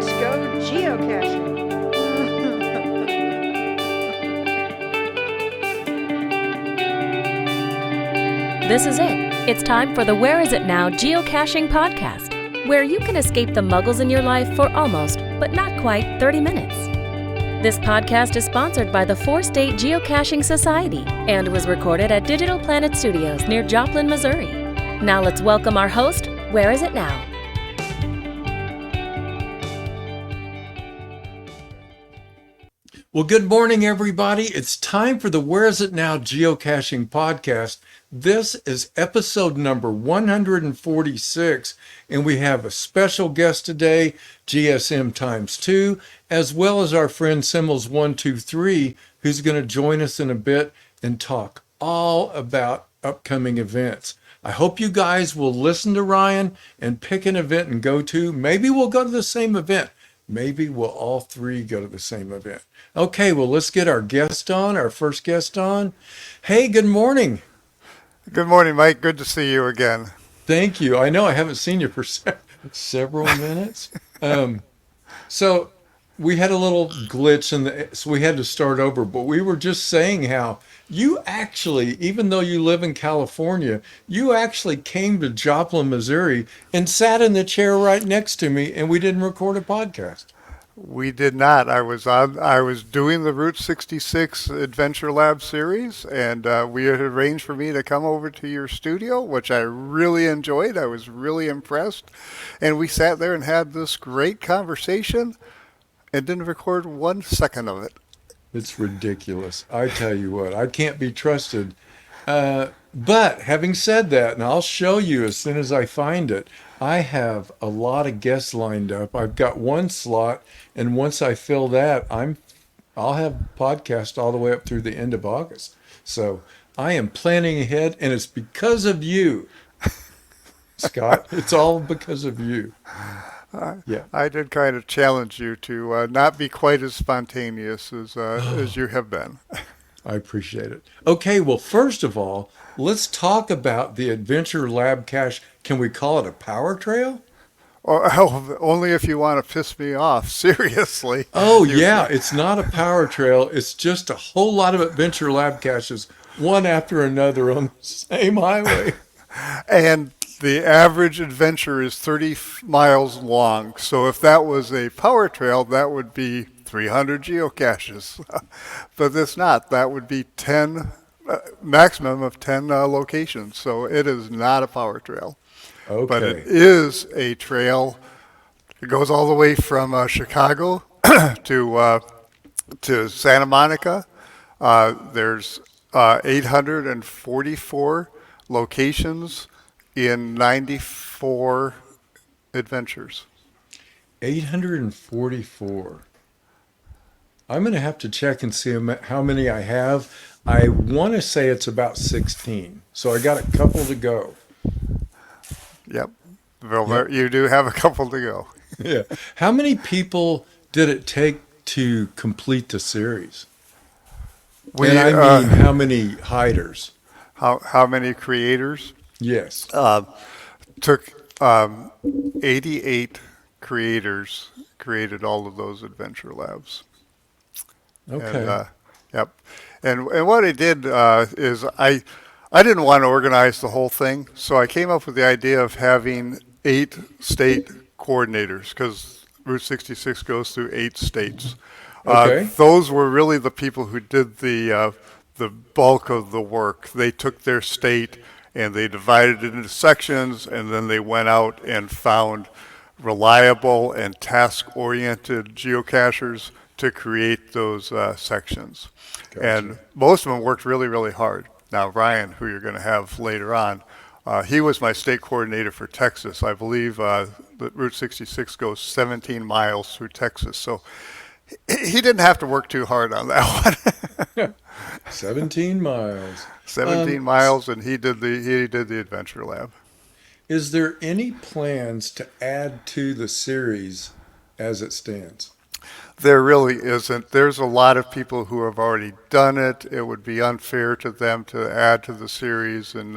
Let's go geocaching. This is it. It's time for the Where Is It Now Geocaching podcast, where you can escape the muggles in your life for almost, but not quite, 30 minutes. This podcast is sponsored by the Four-State Geocaching Society and was recorded at Digital Planet Studios near Joplin, Missouri. Now let's welcome our host, Where Is It Now? Well, good morning, everybody. It's time for the Where Is It Now Geocaching podcast. This is episode number 146, and we have a special guest today, GSMx2, as well as our friend Semmels123, who's going to join us in a bit and talk all about upcoming events. I hope you guys will listen to Ryan and pick an event and go to. Maybe we'll go to the same event. Maybe we'll all three go to the same event. Okay, well, let's get our guest on, our first guest on. Hey, good morning. Good morning, Mike. Good to see you again. Thank you. I know I haven't seen you for several minutes. So we had a little glitch, so we had to start over. But we were just saying how you actually, even though you live in California, you actually came to Joplin, Missouri, and sat in the chair right next to me, and we didn't record a podcast. We did not. I was doing the Route 66 Adventure Lab series, and we had arranged for me to come over to your studio, which I really enjoyed. I was really impressed. And we sat there and had this great conversation and didn't record 1 second of it. It's ridiculous. I tell you what, I can't be trusted. But having said that, and I'll show you as soon as I find it, I have a lot of guests lined up. I've got one slot, and once I fill that, I'll have podcast all the way up through the end of August. So I am planning ahead, and it's because of you, Scott. It's all because of you. Yeah, I did kind of challenge you to not be quite as spontaneous as you have been. I appreciate it. Okay, well, first of all, let's talk about the Adventure Lab cache. Can we call it a power trail? Oh, only if you want to piss me off, seriously. Oh, yeah, it's not a power trail. It's just a whole lot of Adventure Lab caches, one after another on the same highway. And the average adventure is 30 miles long. So if that was a power trail, that would be 300 geocaches. But it's not. That would be 10, maximum of 10 locations. So it is not a power trail. Okay. But it is a trail. It goes all the way from Chicago to Santa Monica. There's 844 locations in 94 adventures. 844. I'm going to have to check and see how many I have. I want to say it's about 16. So I got a couple to go. Yep. Well, you do have a couple to go. Yeah. How many people did it take to complete the series? And I mean, how many hiders? How many creators? Yes. Took 88 creators created all of those adventure labs. Okay. And, yep. And what I did is I didn't want to organize the whole thing, so I came up with the idea of having 8 state coordinators, because Route 66 goes through 8 states. Okay. Those were really the people who did the bulk of the work. They took their state and they divided it into sections, and then they went out and found reliable and task-oriented geocachers to create those sections. Gotcha. And most of them worked really, really hard. Now, Ryan, who you're going to have later on, he was my state coordinator for Texas. I believe that Route 66 goes 17 miles through Texas. So he didn't have to work too hard on that one. 17 miles. 17 miles, and he did the Adventure Lab. Is there any plans to add to the series as it stands? There really isn't. There's a lot of people who have already done it. It would be unfair to them to add to the series and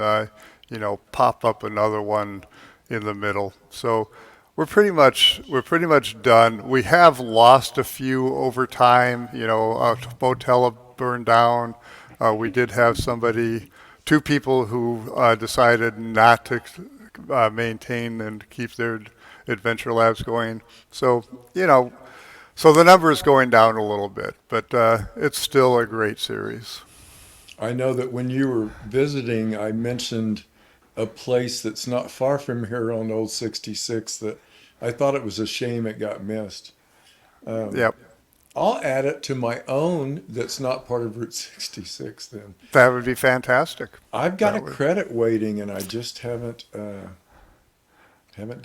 pop up another one in the middle. So we're pretty much done. We have lost a few over time. You know, a motel burned down. We did have two people who decided not to maintain and keep their adventure labs going. So, you know, so the number is going down a little bit, but it's still a great series. I know that when you were visiting, I mentioned a place that's not far from here on Old 66 that I thought it was a shame it got missed. Um, Yep, I'll add it to my own that's not part of Route 66 then. that would be fantastic. I've got a That would. credit waiting and I just haven't done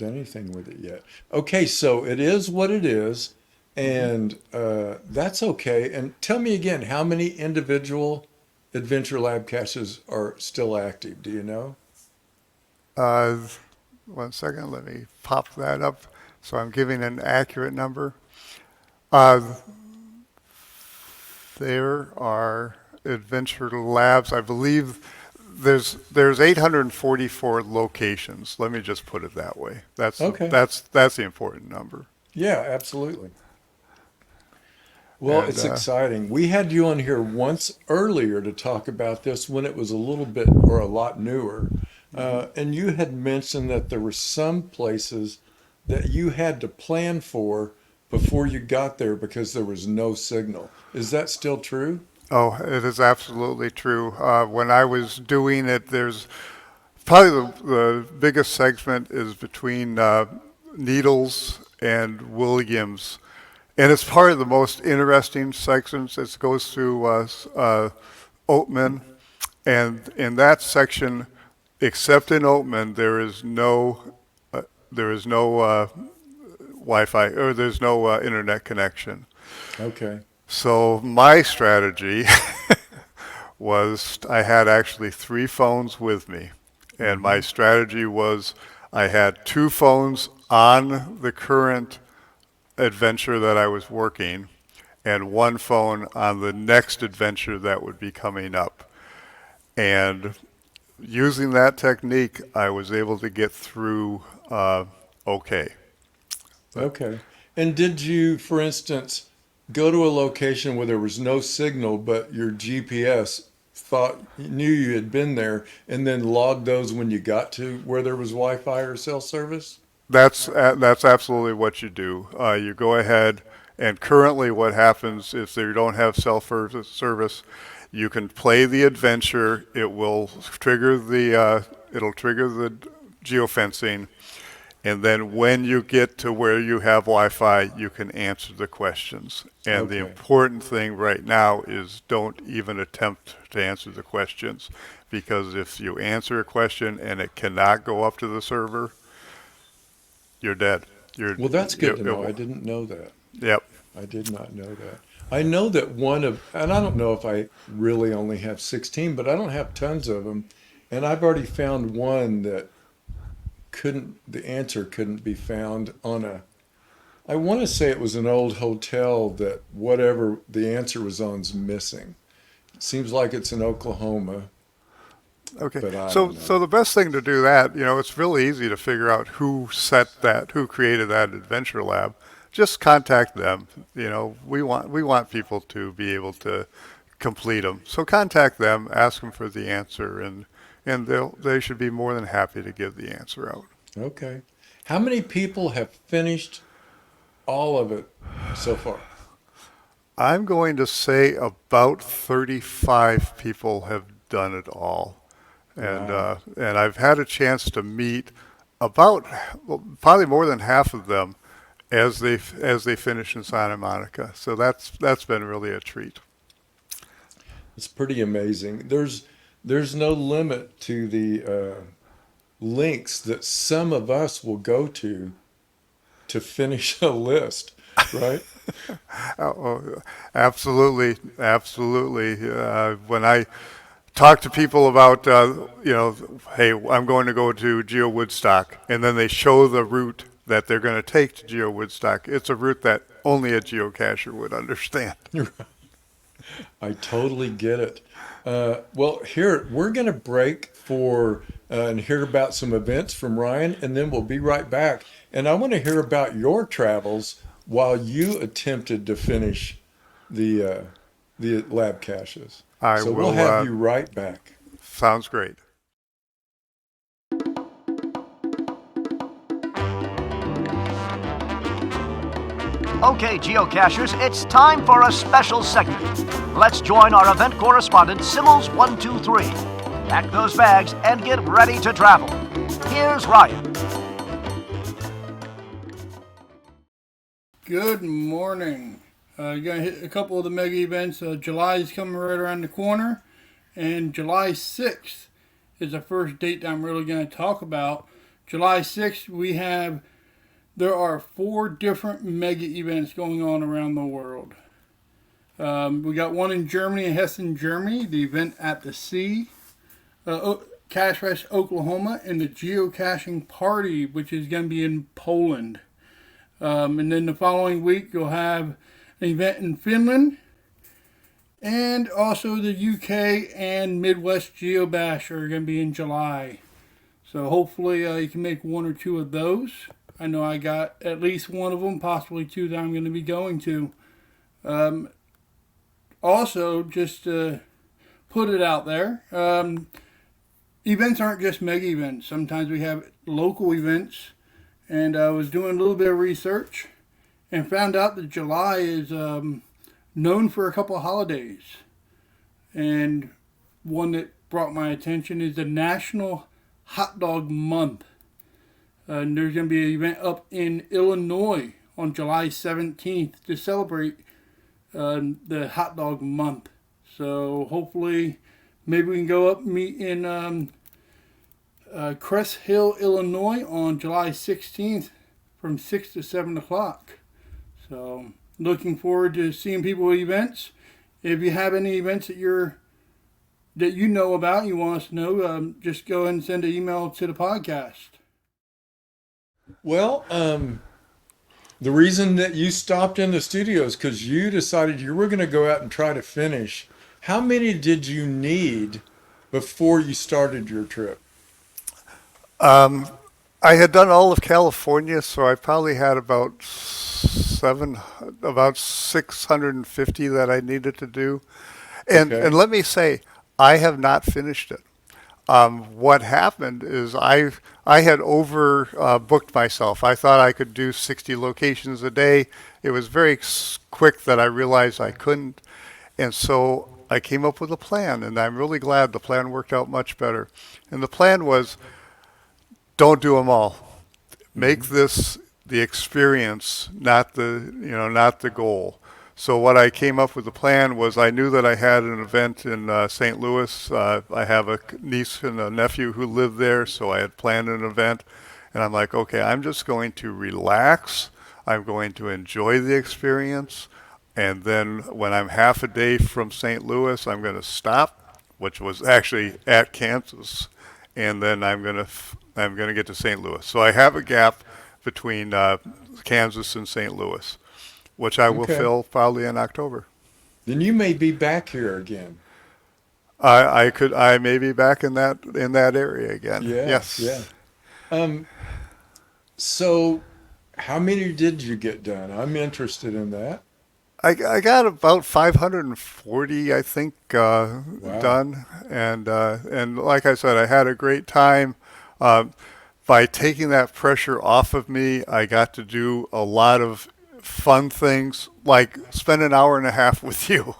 anything with it yet. Okay, so it is what it is, and that's okay. And tell me again, how many individual Adventure Lab caches are still active? Do you know? Uh, 1 second, let me pop that up. So I'm giving an accurate number. Uh, there are adventure labs. I believe there's 844 locations. Let me just put it that way. Okay. That's the important number. Yeah, absolutely. Well, And it's exciting. We had you on here once earlier to talk about this when it was a little bit or a lot newer. And you had mentioned that there were some places that you had to plan for before you got there because there was no signal. Is that still true? oh, it is absolutely true. When I was doing it, there's probably the biggest segment is between Needles and Williams. And it's part of the most interesting sections. It goes through Oatman. And in that section, except in Oatman, there is no Wi-Fi or there's no internet connection. Okay. So my strategy was I had actually three phones with me. And my strategy was I had two phones on the current adventure that I was working and one phone on the next adventure that would be coming up. And using that technique, I was able to get through okay. But Okay. And did you, for instance, go to a location where there was no signal, but your GPS knew you had been there, and then logged those when you got to where there was Wi-Fi or cell service? that's absolutely what you do. You go ahead, and currently what happens if you don't have service, you can play the adventure. It'll trigger the geofencing, and then when you get to where you have Wi-Fi, you can answer the questions. And the Okay. important thing right now is don't even attempt to answer the questions, because if you answer a question and it cannot go up to the server, you're dead. Well, that's good to know. I Will. didn't know that. Yep. I did not know that. I know that and I don't know if I really only have 16, but I don't have tons of them. And I've already found one that the answer couldn't be found I want to say it was an old hotel that whatever the answer was on's missing. It seems like it's in Oklahoma, Okay. but I So don't know. the best thing to do that, it's really easy to figure out who created that adventure lab. Just contact them. We want people to be able to complete them. So contact them, ask them for the answer, and they should be more than happy to give the answer out. Okay. How many people have finished all of it so far? I'm going to say about 35 people have done it all. And Wow. and I've had a chance to meet about probably more than half of them as they finish in Santa Monica. So that's been really a treat. It's pretty amazing. There's no limit to the links that some of us will go to finish a list, right? Oh, absolutely, absolutely. When I talk to people about, hey, I'm going to go to Geo Woodstock, and then they show the route that they're going to take to Geo Woodstock. It's a route that only a geocacher would understand. I totally get it. Well, here we're going to break for and hear about some events from Ryan, and then we'll be right back. And I want to hear about your travels while you attempted to finish the lab caches. I So we'll will. have you right back. Sounds great. Okay, geocachers, it's time for a special segment. Let's join our event correspondent, Semmels123. Pack those bags and get ready to travel. Here's Ryan. Good morning. You're going to hit a couple of the mega events. July is coming right around the corner, and July 6th is the first date that I'm really going to talk about. July 6th, there are 4 different mega events going on around the world. We got one in Germany, in Hessen, Germany, the event at the sea. Cache Fest, Oklahoma, and the Geocaching Party, which is going to be in Poland. And then the following week, you'll have an event in Finland, and also the UK and Midwest Geobash are going to be in July. So hopefully you can make 1 or 2 of those. I know I got at least 1 of them, possibly 2 that I'm going to be going to. Also, just to put it out there, events aren't just mega events. Sometimes we have local events. And I was doing a little bit of research and found out that July is known for a couple of holidays. And one that brought my attention is the National Hot Dog Month. And there's going to be an event up in Illinois on July 17th to celebrate the Hot Dog Month. So hopefully maybe we can go up and meet in Crest Hill, Illinois on July 16th from 6 to 7 o'clock. So looking forward to seeing people at events. If you have any events that you know about, you want us to know, just go ahead and send an email to the podcast. Well, the reason that you stopped in the studio is because you decided you were going to go out and try to finish. How many did you need before you started your trip? I had done all of California, so I probably had about 650 that I needed to do. And Okay. and let me say, I have not finished it. What happened is I had over booked myself. I thought I could do 60 locations a day. It was very quick that I realized I couldn't. And so I came up with a plan, and I'm really glad the plan worked out much better. And the plan was, don't do them all. Make this the experience, not the goal. So what I came up with the plan was, I knew that I had an event in St. Louis. I have a niece and a nephew who live there, so I had planned an event. And I'm like, okay, I'm just going to relax. I'm going to enjoy the experience. And then when I'm half a day from St. Louis, I'm going to stop, which was actually at Kansas. And then I'm going to get to St. Louis. So I have a gap between Kansas and St. Louis, which I will Okay. fill probably in October. Then you may be back here again. I may be back in that area again. Yeah. Yes. Yeah. So how many did you get done? I'm interested in that. I got about 540, I think, done, and like I said, I had a great time. By taking that pressure off of me, I got to do a lot of fun things, like spend an hour and a half with you.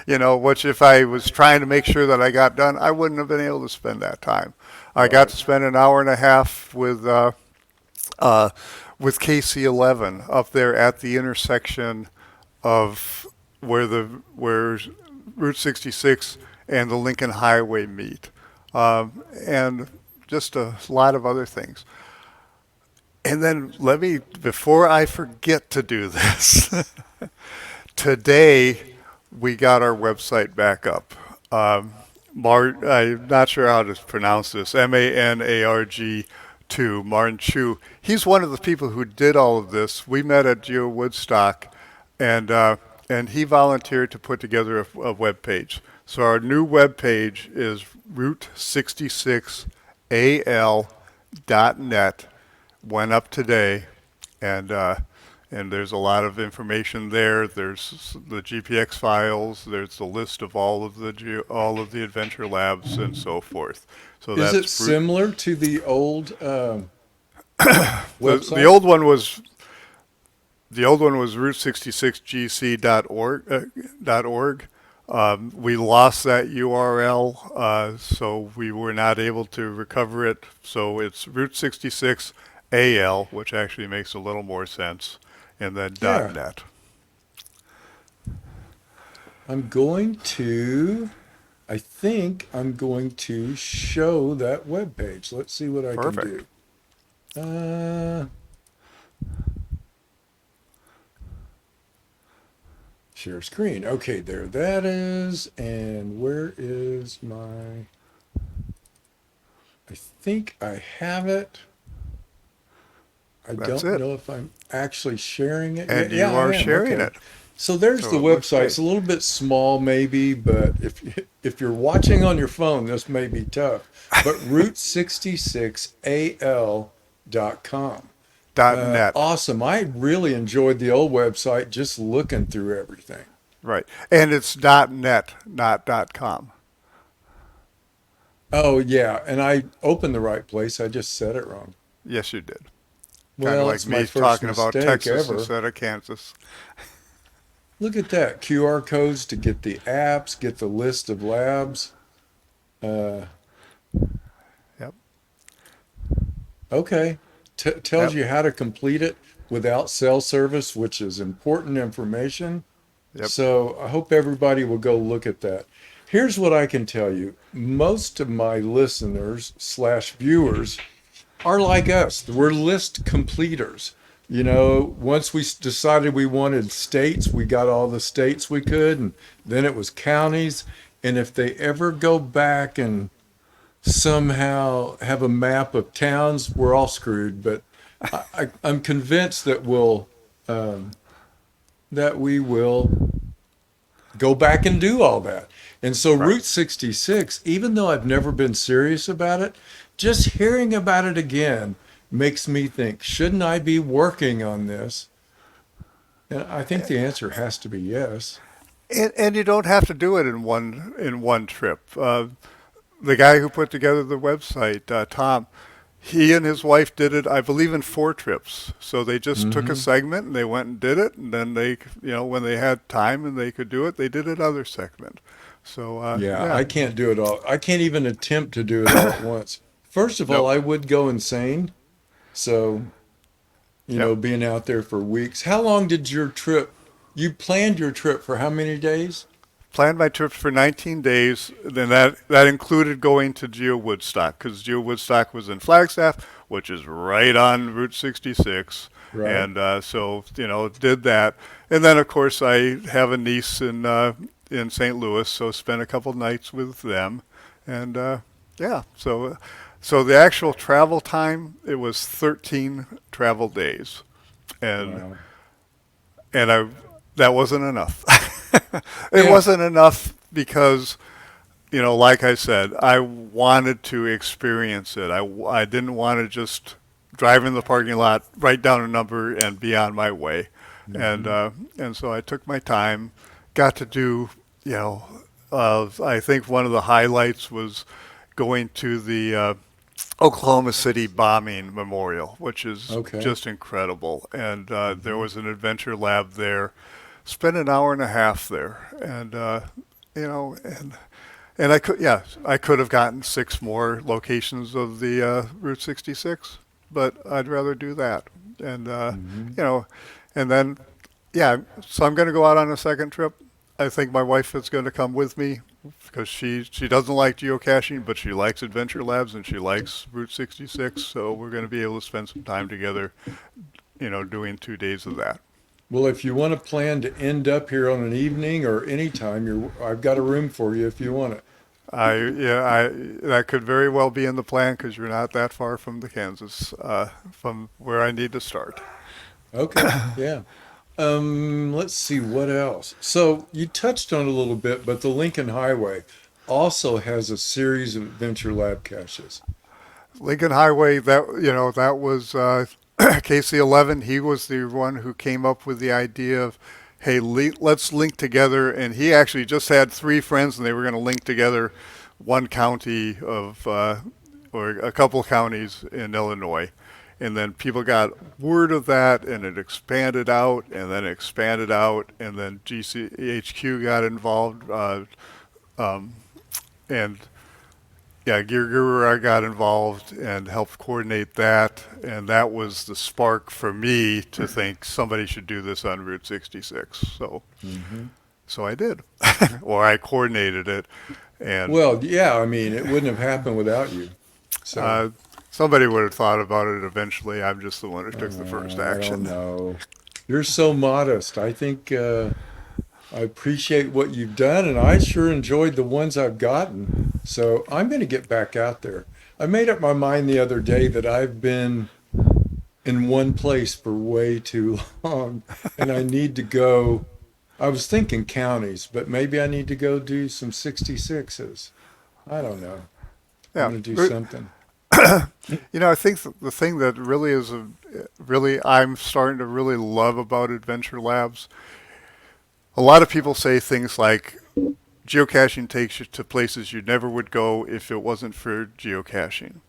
Which if I was trying to make sure that I got done, I wouldn't have been able to spend that time. I got to spend an hour and a half with KC11 up there at the intersection of where Route 66 and the Lincoln Highway meet, and just a lot of other things. And then before I forget to do this, today we got our website back up. I'm not sure how to pronounce this, MANARG 2, Martin Chu. He's one of the people who did all of this. We met at Geo Woodstock, and he volunteered to put together a web page. So our new web page is Route 66 al.net went up today, and there's a lot of information there. There's the GPX files. There's the list of all of the adventure labs and so forth. So Is it that's similar to the old the website? the old one was route66gc.org. We lost that URL, so we were not able to recover it. So it's route66al, which actually makes a little more sense, and then Yeah. .net. I think I'm going to show that web page. Let's see what I Perfect. can do. Share screen. Okay, there that is. And where is my... I think I have it. I That's don't it. know if I'm actually sharing it. And Yeah, you I are am. sharing Okay. it. So there's So the it looks website. It's great. a little bit small maybe, but if you're watching on your phone, this may be tough. But route66al.com. .net. Awesome. I really enjoyed the old website just looking through everything. Right. And it's .net, not .com. Oh, yeah. And I opened the right place. I just said it wrong. Yes, you did. Kind of Well, like it's my me first talking about mistake Texas ever. instead of Kansas. Look at that. QR codes to get the apps, get the list of labs. Uh, Yep. okay. Tells Yep. you how to complete it without cell service, which is important information. Yep. So I hope everybody will go look at that. Here's what I can tell you. Most of my listeners slash viewers are like us. We're list completers. You know, once we decided we wanted states, we got all the states we could, and then it was counties. And if they ever go back and somehow have a map of towns, we're all screwed. But I'm convinced that we will go back and do all that. And so Right. Route 66, even though I've never been serious about it, just hearing about it again makes me think, shouldn't I be working on this? And I think the answer has to be yes. And you don't have to do it in one trip. The guy who put together the website, Tom, he and his wife did it, I believe, in 4 trips. So they just took a Hmm. segment and they went and did it, and then when they had time and they could do it, they did another segment. So Yeah, yeah, I can't do it all. I can't even attempt to do it all at once. First of all, nope, I would go insane. So, yep. being out there for weeks. How long did you planned your trip for how many days? Planned my trips for 19 days. Then that included going to Geo Woodstock because Geo Woodstock was in Flagstaff, which is right on Route 66, Right. and so did that. And then of course I have a niece in St. Louis, so spent a couple nights with them, and yeah. So the actual travel time, it was 13 travel days, and Wow. and I that wasn't enough. It Yeah. wasn't enough because, like I said, I wanted to experience it. I didn't want to just drive in the parking lot, write down a number, and be on my way. And Hmm. and so I took my time, got to do, I think one of the highlights was going to the Oklahoma City bombing memorial, which is Okay. just incredible. And there Hmm. was an adventure lab there. Spent an hour and a half there, and you know, and I could have gotten 6 more locations of the Route 66, but I'd rather do that. And Hmm. you know, and then yeah, so I'm going to go out on a second trip. I think my wife is going to come with me because she doesn't like geocaching, but she likes adventure labs and she likes Route 66. So we're going to be able to spend some time together, doing 2 days of that. Well, if you want to plan to end up here on an evening or any time, I've got a room for you if you want it. I that could very well be in the plan because you're not that far from the Kansas, from where I need to start. Okay. Yeah. Let's see what else. So you touched on it a little bit, but the Lincoln Highway also has a series of adventure lab caches. Lincoln Highway, that was KC11. He was the one who came up with the idea of, hey, let's link together. And he actually just had three friends, and they were going to link together one county or a couple counties in Illinois. And then people got word of that, and it expanded out, and then expanded out, and then GCHQ got involved, and yeah, Gear Guru, I got involved and helped coordinate that, and that was the spark for me to think somebody should do this on Route 66. So I did, or I coordinated it, and Well, yeah, I mean, it wouldn't have happened without you. So somebody would have thought about it eventually. I'm just the one who took the first I don't action. know. You're so modest. I think I appreciate what you've done, and I sure enjoyed the ones I've gotten. So I'm going to get back out there. I made up my mind the other day that I've been in one place for way too long, and I need to go. I was thinking counties, but maybe I need to go do some 66s. I don't know. Yeah, I'm going to do something. I think the thing that really is really I'm starting to really love about Adventure Labs. A lot of people say things like geocaching takes you to places you never would go if it wasn't for geocaching.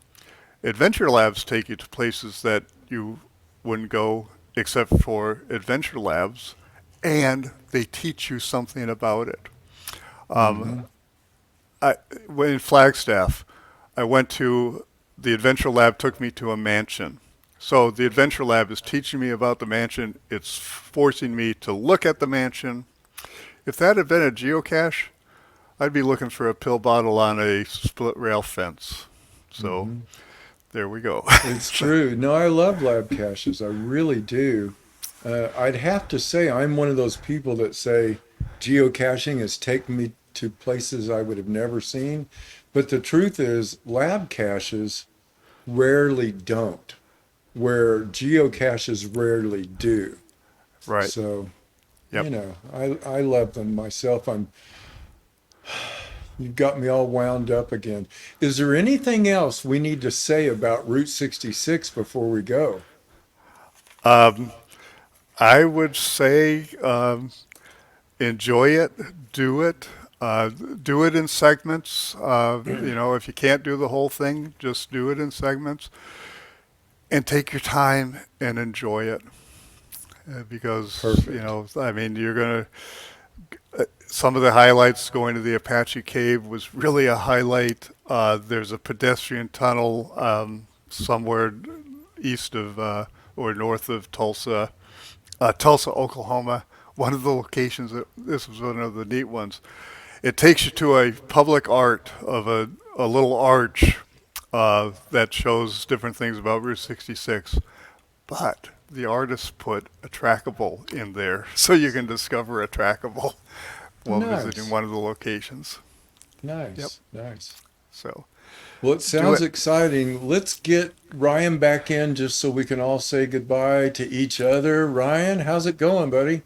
Adventure Labs take you to places that you wouldn't go except for Adventure Labs, and they teach you something about it. In Flagstaff, I went to the Adventure Lab, took me to a mansion. So the Adventure Lab is teaching me about the mansion. It's forcing me to look at the mansion. If that had been a geocache, I'd be looking for a pill bottle on a split rail fence. So there we go. It's true. No, I love lab caches. I really do. I'd have to say I'm one of those people that say geocaching has taken me to places I would have never seen. But the truth is, lab caches rarely don't, where geocaches rarely do. Right. So, Yep. I love them myself. You've got me all wound up again. Is there anything else we need to say about Route 66 before we go? I would say enjoy it, do it. Do it in segments. If you can't do the whole thing, just do it in segments. And take your time and enjoy it. Because, Perfect. You're going to... some of the highlights going to the Apache Cave was really a highlight. There's a pedestrian tunnel somewhere east of or north of Tulsa, Oklahoma. One of the locations, this was one of the neat ones. It takes you to a public art of a little arch that shows different things about Route 66. But the artist put a trackable in there so you can discover a trackable while visiting one of the locations. Nice, nice. So, Well, it sounds exciting. Let's get Ryan back in just so we can all say goodbye to each other. Ryan, how's it going, buddy?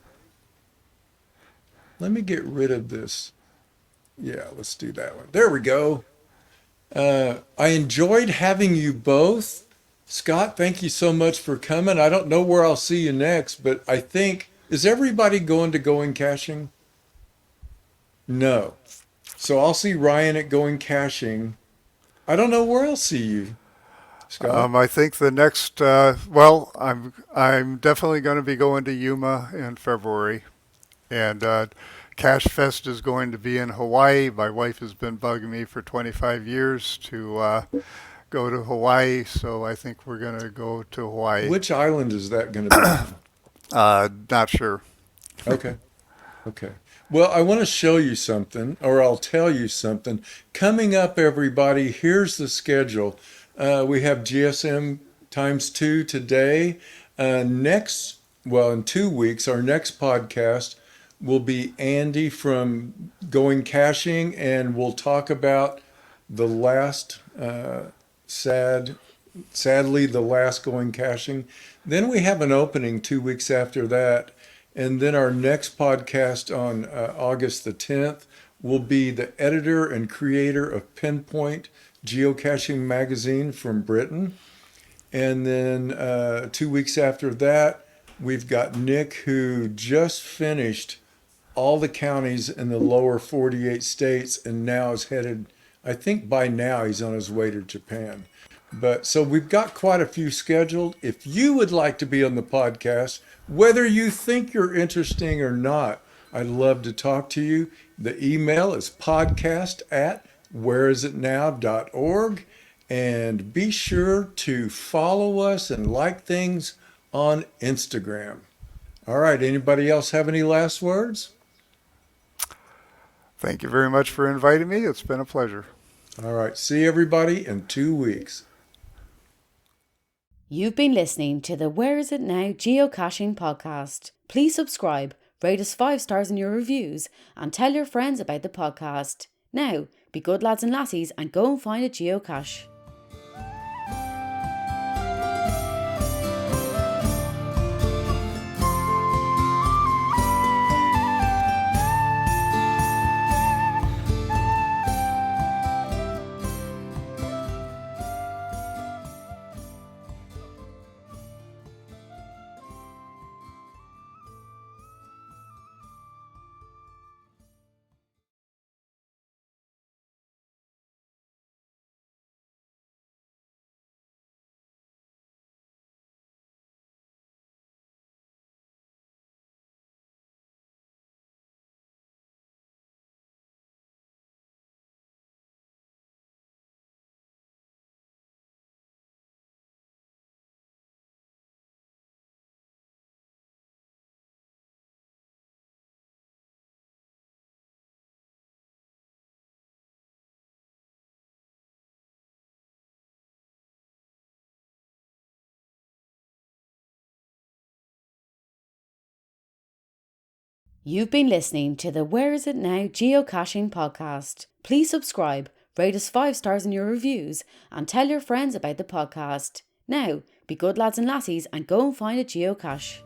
Let me get rid of this. Yeah, let's do that one. There we go. I enjoyed having you both. Scott, thank you so much for coming. I don't know where I'll see you next, but I think, is everybody going to Going Caching? No. So I'll see Ryan at Going Caching. I don't know where I'll see you, Scott. I think the next, I'm definitely going to be going to Yuma in February. And Cache Fest is going to be in Hawaii. My wife has been bugging me for 25 years to go to Hawaii, so I think we're going to go to Hawaii. Which island is that going to be? Not sure. Okay. Okay. Well, I want to show you something, or I'll tell you something. Coming up, everybody, here's the schedule. We have GSMx2 today. In 2 weeks, our next podcast will be Andy from Going Caching, and we'll talk about the last, sadly, the last Going Caching. Then we have an opening 2 weeks after that. And then our next podcast on August the 10th will be the editor and creator of Pinpoint Geocaching magazine from Britain. And then 2 weeks after that, we've got Nick, who just finished all the counties in the lower 48 states and now is headed, I think by now he's on his way to Japan. But so we've got quite a few scheduled. If you would like to be on the podcast, whether you think you're interesting or not, I'd love to talk to you. The email is podcast@whereisitnow.org. And be sure to follow us and like things on Instagram. All right, anybody else have any last words? Thank you very much for inviting me. It's been a pleasure. All right, see everybody in 2 weeks. You've been listening to the Where Is It Now Geocaching podcast. Please subscribe, rate us 5 stars in your reviews, and tell your friends about the podcast. Now, be good lads and lassies and go and find a geocache. You've been listening to the Where Is It Now Geocaching podcast. Please subscribe, rate us 5 stars in your reviews, and tell your friends about the podcast. Now, be good lads and lassies and go and find a geocache.